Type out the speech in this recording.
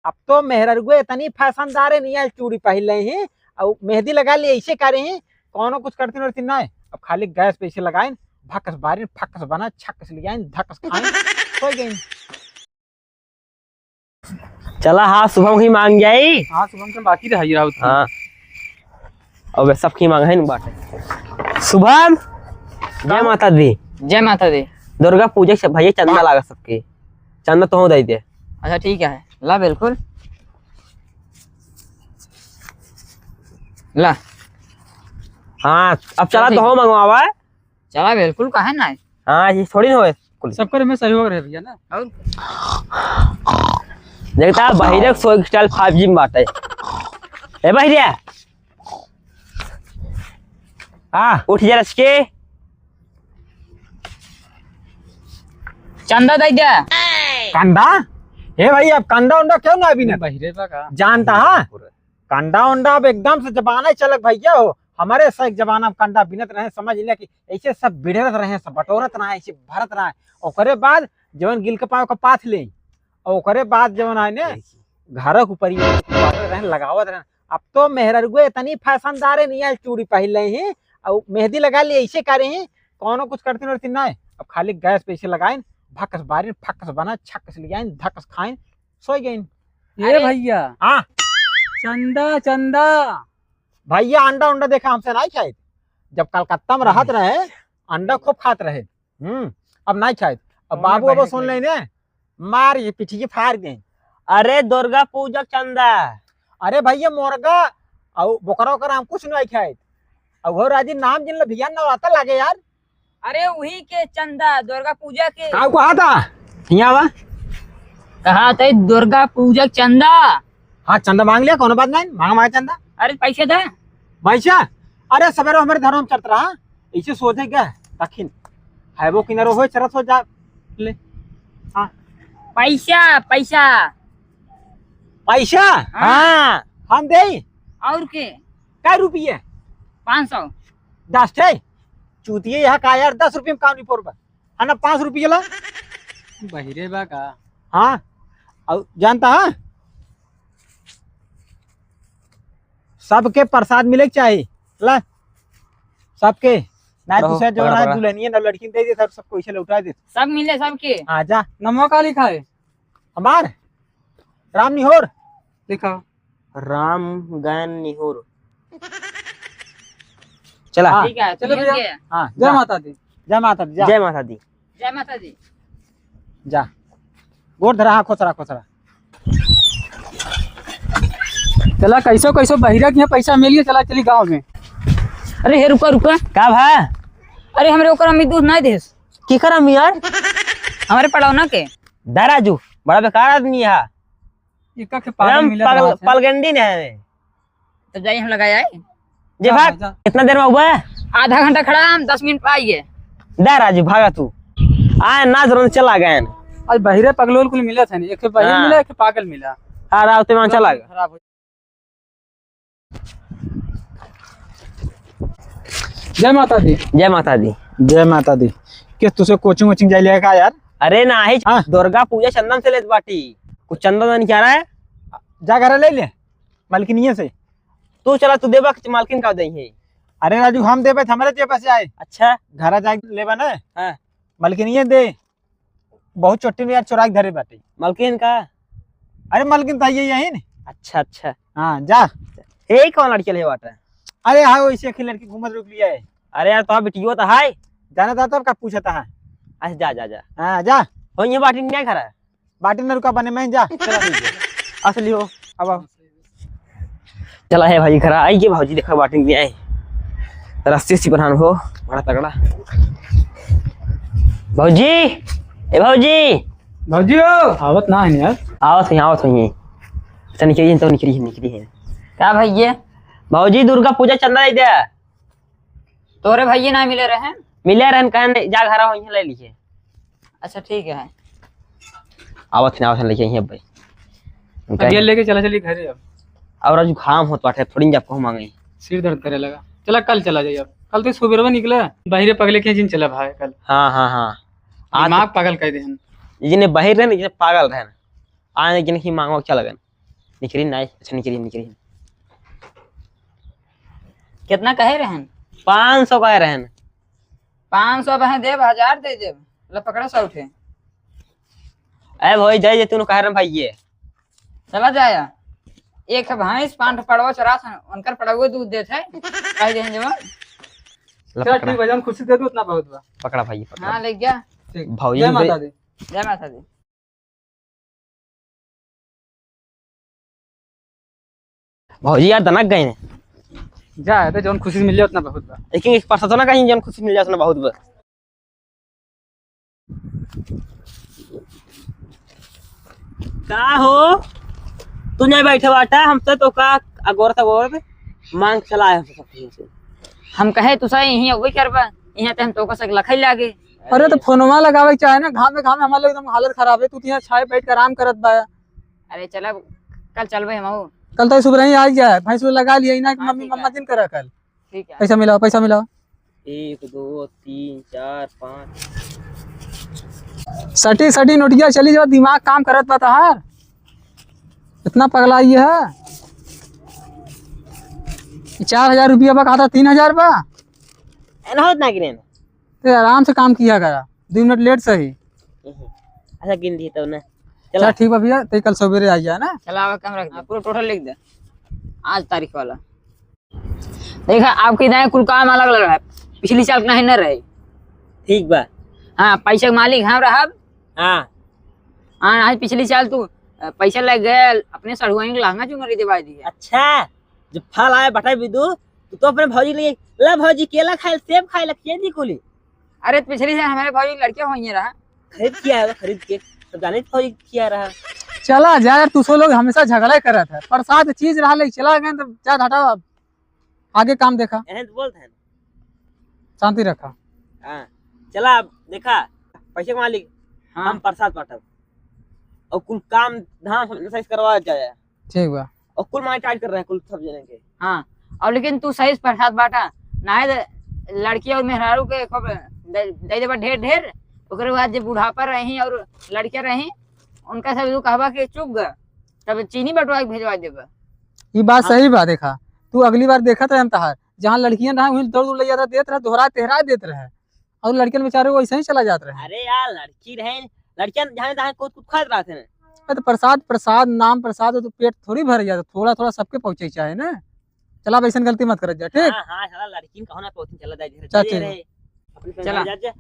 अब तो मेहरगुए इतनी फैशनदार है, नहीं है चूड़ी पहन ले हैं और मेहंदी लगा ली ऐसे करे हैं, कौनो कुछ करती नहीं ना है। अब खाली गैस पे ऐसे लगाए, भक्कस बारी फक्कस बना छक्कस लिया धक्कस खाए सो गई। चला हाँ शुभम की मांग जाई। हाँ शुभम के बाकी रही राउत। हाँ अब सब की मांग है न बाटे। शुभम जय माता दी। जय माता दी। दुर्गा पूजा से भैया चंदा लागा सबके, चंदा तो दे दे। अच्छा ठीक है, ला बिल्कुल ला। हाँ अब चला तो हो मंगवावा। चला बिल्कुल काहे ना। हाँ ये थोड़ी ना हो सबकर में सहयोग रहे भैया ना। और देखता बहिरे सो स्टाइल 5G में बाटे। ए बहिरे उठ जा रचके चंदा दे दे। कंडा हे भाई, अब कंडा उंडा क्यों ना अभी बहिरे जानता है। कंडा उंडा अब एकदम से जमाना चलक भैया हो। हमारे से एक जमाना में कंडा बिनत रहे, समझ लिया कि ऐसे सब बिड़रत रहे, सब बटोरत रहे, ऐसे भरत रहे। ओकरे बाद जवन गिल के पाव का पाथ ले, और ओकरे बाद जवन आए ने घर के ऊपर रहे लगावत रहे। अब तो मेहरगुए इतनी फैशनदार है, नहीं है चूड़ी पहन ले हैं और मेहंदी लगा ली ऐसे करे हैं, कौनो कुछ करती ना है। अब खाली गैस पे ऐसे लगाए, भक्कस बारी फक्कस बना छक्कस लिया धक्कस खाए सो गई। ये भैया हाँ चंदा चंदा भैया अंडा उंडा देखा हमसे नहीं खाए। जब कलकत्ता में रहत रहे अंडा खूब खात रहे। अब नहीं खाए। अब बाबू अब सुन लेने मार ये पिठी फाड़ दे। अरे दुर्गा पूजा चंदा। अरे भैया मुर्गा और बोकरा वोकरा हम कुछ नहीं खाए। अब वो राजी नाम जिन भैया ना आता लगे यार। अरे वही के चंदा दुर्गा पूजा के कहा था यहाँ कहा था दुर्गा पूजा चंदा। हाँ चंदा मांग लिया, कौन बात नहीं मांगा मांगा चंदा। अरे पैसे दे पैसा। अरे सवेरे हमारे धर्म चलत रहा ऐसे सोचे क्या दक्षिण है वो किनारो हो चरत हो जा ले। हाँ पैसा पैसा पैसा हाँ हम दे। और के क्या रुपये 500 10 थे चूतिए यहाँ का यार 10 रुपये में काम नहीं पोर है ना 5 रुपये ला बहिरे बा का। हाँ और जानता है सबके प्रसाद मिले चाहिए ला सबके ना दूसरा जो ना दुल्हनिया ना लड़की दे दे सब सबको इसे लौटा दे सब मिले सबके। आ जा नमवा का लिखा है हमार राम निहोर लिखा राम गायन निहोर। चला ठीक है चलो भैया। हाँ जय माता दी। जय माता दी। जय माता दी। जय माता दी। जा गोर धरा हाँ खोसरा खोसरा। चला कैसो कैसो बहिरा के पैसा मिलिए चला चली गांव में। अरे हे रुका रुका का भा। अरे हमरे ओकर अम्मी दूध नहीं देस की करम यार हमारे पड़ौना के दाराजू बड़ा बेकार आदमी है। इका के पागल पलगंडी ने है। तो जाइए हम लगाए जे भाग कितना देर में हुआ है। आधा घंटा खड़ा हम 10 मिनट पे आइए। दाराजू भागा तू आए ना जरूर चला गए। आज बहिरे पगलोल कुल मिला था नहीं, एक बहिर मिला एक पागल मिला। हाँ रात में चला गया। जय माता दी। जय माता दी। जय माता दी। किस तुझे कोचिंग वोचिंग जाए लेगा यार। अरे ना ही दुर्गा पूजा चंदन से लेत बाटी कुछ चंदा नहीं क्या रहा है। जा घर ले ले मालकिनिया से। तू चला तू देबा मालकिन का दही। अरे राजू हम देबे हमारे जेब से आए। अच्छा घर जा लेबा ना। हाँ मालकिनिया दे बहुत चोटी में यार चोरा के धरे बाटे। मालकिन का अरे मालकिन तो यही ना। अच्छा अच्छा हाँ जा। हे कौन लड़की ले बाटा। अरे हाँ वैसे लड़की घूमत रुक लिया है। अरे यार तो बेटियो तो है जाना था तब का पूछा था। अच्छा जा जा जा। हाँ जा हो ये बाटी नहीं खा रहा। बाटी न रुका बने मैं जा असली हो अब चला है भाई घर आई के भाजी देखा बाटी नहीं आए रास्ते से प्रधान हो बड़ा तगड़ा। भाजी ए भाजी भाजी आवत ना है यार। आवत है अच्छा निकली तो निकली है क्या भैया। भाजी दुर्गा पूजा चंदा दे दे। तोरे भैया ना मिले रहे मिले रहन कहन जा घर हो ले लीजिए। अच्छा ठीक है आवत लेके यहीं भाई ये लेके चला चली घरे अब। और राजू खाम होत बाटे थोड़ी जा कहूं मांगे सिर दर्द करे लगा। चला कल चला जाइए अब। कल तो सुबह निकला बहिरे पगले के जिन चला भाई कल। हाँ हाँ हाँ दिमाग पागल कह दे जिन्हें बहिर रहन जिन्हें पागल रहन आने जिन्हें ही मांगो चला गन। निकरी ना अच्छा निकरी कितना कहे रहन? 500 का रहन 500 बहे देव, 1000 दे देव। लो पकड़ा 100 उठे। अरे भाई जाए तू कह रहा भाई ये चला जाया। एक भैंस 5 पड़वा चरा उनकर पड़वा दूध देत है कह दे जमा। चल ठीक भजन खुशी दे दो उतना बहुत बा। पकड़ा भाई पकड़ा। हां ले गया। ठीक भाई जय माता दी। जय माता दी। भाजी यार दनक गए ने जा तो जौन खुशी मिल जाए उतना बहुत बा। लेकिन एक पास तो ना कहीं जन खुशी मिल जाए उतना बहुत बा। का हो तू नहीं बैठे बाटा हमसे तो का अगोर मांग चला है हमसे। हम कहे तू सही यही वही करबा, यहां ते हम तो का सक लखई लागे। अरे तो फोनवा लगावे चाहे ना, घाम में हमारे लोग एकदम हालत खराब है। तू यहाँ छाए बैठ कर आराम करत बा। अरे चला कल चलबे हम। कल तो सुबह ही आ जाए, भैंस लगा लिया ना। हाँ, मम्मी ठीक है। मम्मा दिन करा कल। ठीक है। पैसा मिलाओ 1 2 3 4 5 सटी नोटिया चली जाओ, दिमाग काम करत बा तहार। इतना पगला ये है। 4000 रुपया बा, खाता 3000 बा। एना होत ना गिने तो आराम से काम किया करा, 2 मिनट लेट सही। अच्छा गिन दी तो ना चल ठीक बा भैया, तो कल सवेरे आ जाए ना। चला आवा कम रख दे, पूरा टोटल लिख दे आज तारीख वाला। देखा आपके दाएं कुल काम अलग अलग है, पिछली साल नहीं न रहे। ठीक बा। हाँ पैसा के मालिक हम रहब। हां हाँ आज पिछली साल तू पैसा लग गया अपने सड़ुआई के लहंगा चुनरी दिवा दी। अच्छा जब फल आए बटा बिदु तो अपने भौजी ले ला भौजी केला खाए सेब खाए लखिए दी कुली। अरे पिछली साल हमारे भाई लड़कियां हुई रहा। खरीद किया है खरीद के तो जाने भौजी किया रहा। चला जा यार, तू सो लोग हमेशा झगड़ा करत है। प्रसाद चीज रहा ले चला गए तो जा हटा, आगे काम देखा। एहन तो बोलते हैं शांति रखा। हां चला देखा पैसे के मालिक हाँ हम प्रसाद बांटब और कुल काम धाम सही करवा जाए ठीक बा। और कुल मार चार्ज कर रहे हैं कुल सब जने के। हाँ और लेकिन तू सही से प्रसाद बांटा ना है लड़की और मेहरारू के दे देबा ढेर ढेर। ओकरे बाद जब बुढ़ापा रही और लड़कियां रही उनका सब तू कहबा के चुप ग तब चीनी बटवा के भेजवा देबा। ये बात सही बा। देखा तू अगली बार देखत रहे हम तहार, जहाँ लड़कियां रहा वहीं दौड़ ले जाता, देत रहे, दोहरा तेहरा देत रहे। और लड़कियन बेचारे वो ऐसे ही चला जात रहे। अरे यार लड़की रहे लड़कियां जहां जहां कुछ खात रहते हैं। तो प्रसाद नाम प्रसाद हो तो पेट थोड़ी भर जाता, थोड़ा थोड़ा सबके पहुंचे चाहे ना। चला वैसे गलती मत कर जा। ठीक हां हां साला लड़की कहना पहुंच चला जाए चल, ठीक। अपने चला। जा